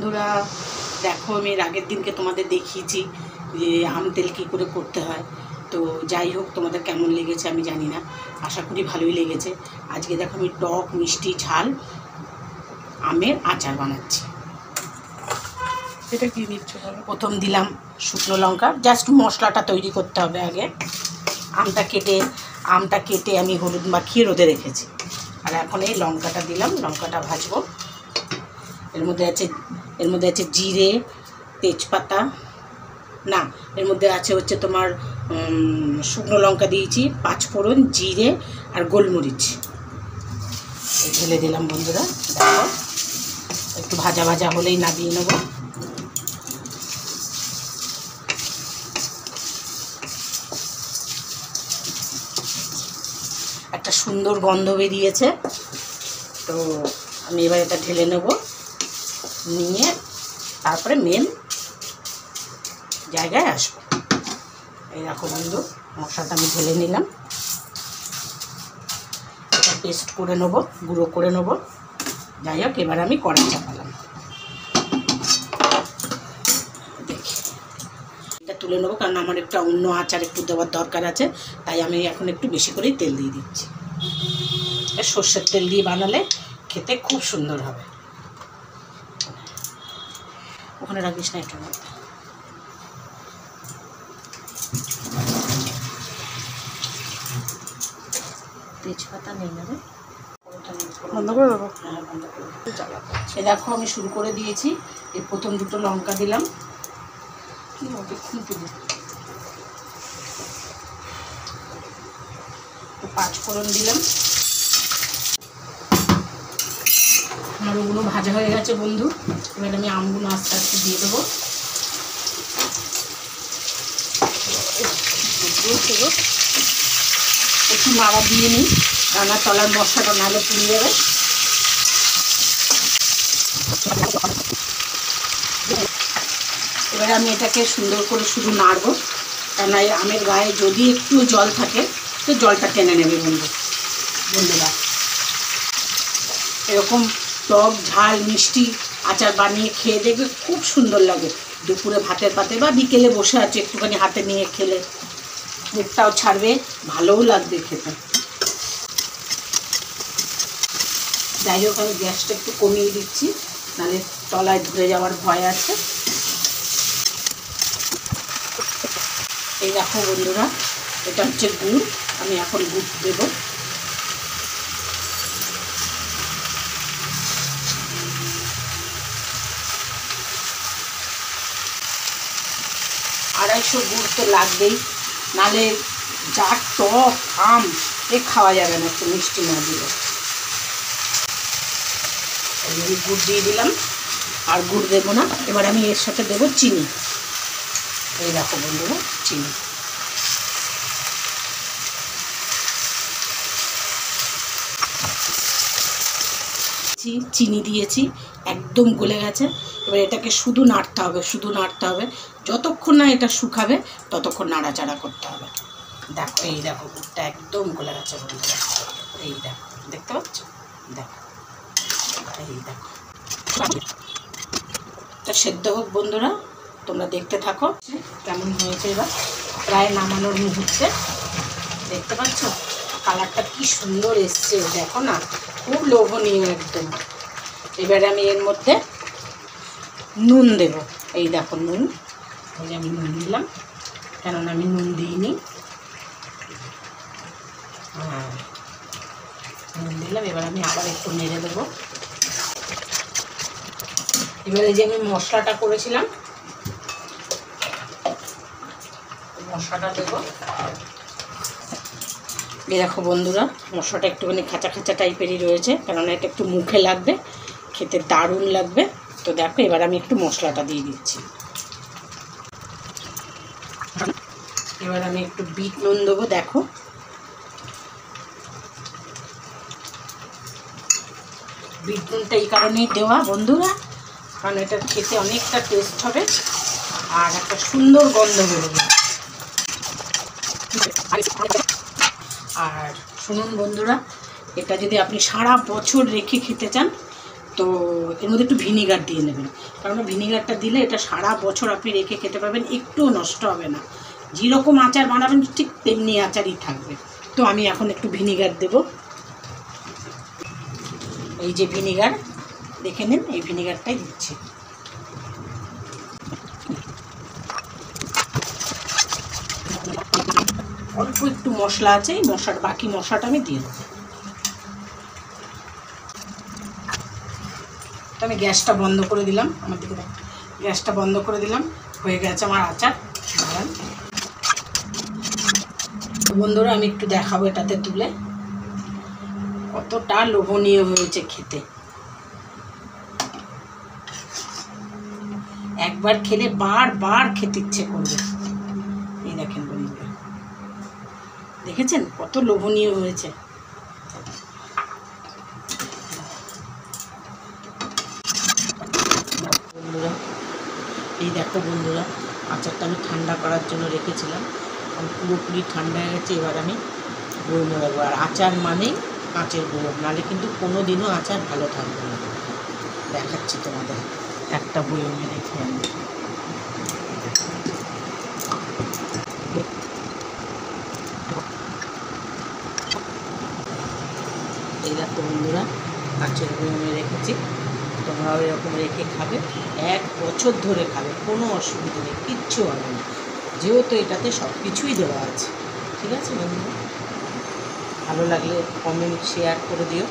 বন্ধুরা, দেখো আমি এর আগের দিনকে তোমাদের দেখিয়েছি যে আম তেল কী করে করতে হয়। তো যাই হোক, তোমাদের কেমন লেগেছে আমি জানি না, আশা করি ভালোই লেগেছে। আজকে দেখো আমি টক মিষ্টি ঝাল আমের আচার বানাচ্ছি। এটা কি দিচ্ছ? প্রথম দিলাম শুকনো লঙ্কা, জাস্ট মশলাটা তৈরি করতে হবে আগে। আমটা কেটে আমি হলুদ মাখিয়ে রোদে রেখেছি। আর এখন এই লঙ্কাটা দিলাম, লঙ্কাটা ভাজবো। এর মধ্যে আছে জিরে, তেজপাতা, না এর মধ্যে আছে হচ্ছে তোমার শুকনো লঙ্কা দিয়েছি, পাঁচফোড়ন, জিরে আর গোলমরিচ ঢেলে দিলাম। বন্ধুরা দেখো, একটু ভাজা ভাজা হলেই নামিয়ে নেব। একটা সুন্দর গন্ধ বেরিয়েছে, তো আমি এবার এটা ঢেলে নেব। নিয়ে তারপরে মেন জায়গায় আসবো। এই দেখো বন্ধু, মশলাটা আমি ঢেলে নিলাম। এটা পেস্ট করে নেবো, গুঁড়ো করে নেবো। যাই হোক, এবার আমি কড়াই চাপালাম। দেখি এটা তুলে নেবো, কারণ আমার একটা অন্য আচার একটু দেওয়ার দরকার আছে, তাই আমি এখন একটু বেশি করেই তেল দিয়ে দিচ্ছি। সর্ষের তেল দিয়ে বানালে খেতে খুব সুন্দর হবে। ওখানে রাখিস না, একটু মধ্যে তেজপাতা নেই না রে, বন্ধ করে দেবো? হ্যাঁ, বন্ধ করে দেবো। সে দেখো আমি শুরু করে দিয়েছি। এই প্রথম দুটো লঙ্কা দিলাম, পাঁচফোড়ন দিলাম। আমার ওগুলো ভাজা হয়ে গেছে বন্ধু। এবার আমি আমগুলো আস্তে আস্তে দিয়ে দেবো। একটু নাড়া দিয়ে নিই, রান্নার তলার মশলাটা নাহলে পুড়ে যাবে। এবারে আমি এটাকে সুন্দর করে শুধু নাড়বো, কেন এই আমের গায়ে যদি একটু জল থাকে তো জলটা টেনে নেবে বন্ধুরা। এরকম টক ঝাল মিষ্টি আচার বানিয়ে খেয়ে দেখবে, খুব সুন্দর লাগে। দুপুরে ভাতের পাতে বা বিকেলে বসে আছে একটুখানি হাতে নিয়ে খেলে মুখটাও ছাড়বে, ভালোও লাগবে খেতে। যাই হোক, আমি গ্যাসটা একটু কমিয়ে দিচ্ছি, নাহলে তলায় ধরে যাওয়ার ভয় আছে। এই দেখো বন্ধুরা, এটা হচ্ছে গুড়। আমি এখন গুড় দেব। আড়াইশো গুড় তো লাগবেই, নাহলে যা টক আম খাওয়া যাবে না একটু মিষ্টি না দিলে। আমি গুড় দিয়ে দিলাম, আর গুড় দেবো না। এবার আমি এর সাথে দেবো চিনি। এই দেখো বন্ধুরা, চিনি দিয়েছি, একদম গলে গেছে। এবার এটাকে শুধু নাড়তে হবে, যতক্ষণ না এটা শুকাবে ততক্ষণ নাড়াচাড়া করতে হবে। দেখো, এই দেখো গুড়টা একদম গলে গেছে বন্ধুরা। এই দেখো, দেখতে পাচ্ছ? দেখো, এই দেখো। এটা সেদ্ধ হোক বন্ধুরা, তোমরা দেখতে থাকো কেমন হয়েছে। এবার প্রায় নামানোর মুহূর্তে, দেখতে পাচ্ছ কালারটা কি সুন্দর এসছে, দেখো না, খুব লোভনীয় একদম। এবারে আমি এর মধ্যে নুন দেব। এই দেখো নুন, এই যে আমি নুন দিলাম, কেননা আমি নুন দিইনি। হ্যাঁ, নুন দিলাম। এবার আমি আবার একটু নেড়ে দেবো। এবারে যে আমি মশলাটা করেছিলাম, মশলাটা দেবো। এই দেখো বন্ধুরা, মশলাটা একটুখানি খাঁচা খাঁচা টাইপেরই রয়েছে, কেননা এটা একটু মুখে লাগবে, খেতে দারুণ লাগবে। তো দেখো, এবার আমি একটু মশলাটা দিয়ে দিচ্ছি। এবার আমি একটু বিট নুন দেবো। দেখো, বিট নুনটা এই কারণেই দেওয়া বন্ধুরা, কারণ এটা খেতে অনেকটা টেস্ট হবে আর একটা সুন্দর গন্ধ বেরোবে। আর শুনুন বন্ধুরা, এটা যদি আপনি সারা বছর রেখে খেতে চান, তো এর মধ্যে একটু ভিনিগার দিয়ে নেবেন, কারণ ভিনিগারটা দিলে এটা সারা বছর আপনি রেখে খেতে পারবেন, একটুও নষ্ট হবে না। যেরকম আচার বানাবেন ঠিক তেমনি আচারই থাকবে। তো আমি এখন একটু ভিনিগার দেব। এই যে ভিনিগার, দেখে নিন, এই ভিনিগারটাই দিচ্ছি। অল্প একটু মশলা আছে, এই মশলাটা, বাকি মশলাটা আমি দিয়ে দেবো। তো আমি গ্যাসটা বন্ধ করে দিলাম, আমার দিকে গ্যাসটা বন্ধ করে দিলাম, হয়ে গেছে আমার আচার। দাঁড়ান বন্ধুরা, আমি একটু দেখাবো এটাতে তুলে, কতটা লোভনীয় হয়েছে খেতে। একবার খেলে বারবার খেতে ইচ্ছে করবে। এই দেখেন বন্ধুরা, দেখেছেন কত লোভনীয় হয়েছে। বন্ধুরা এই দেখো বন্ধুরা, আচারটা আমি ঠান্ডা করার জন্য রেখেছিলাম, পুরোপুরি ঠান্ডা হয়ে গেছে। এবার আমি বয়মে রাখবো। আর আচার মানেই কাঁচের বয়ম, নাহলে কিন্তু কোনো দিনও আচার ভালো থাকবে না। দেখাচ্ছি তোমাদের, একটা বয়মে রেখে আমি। এই দেখো বন্ধুরা, কাঁচের বয়মে রেখেছি। তোমরাও এরকম রেখে খাবে, 1 বছর ধরে খাবে, কোনো অসুবিধা নেই, কিচ্ছু হবে না, যেহেতু এটাতে সব কিছুই দেওয়া আছে। ঠিক আছে বন্ধুরা, ভালো লাগলে কমেন্ট শেয়ার করে দিও।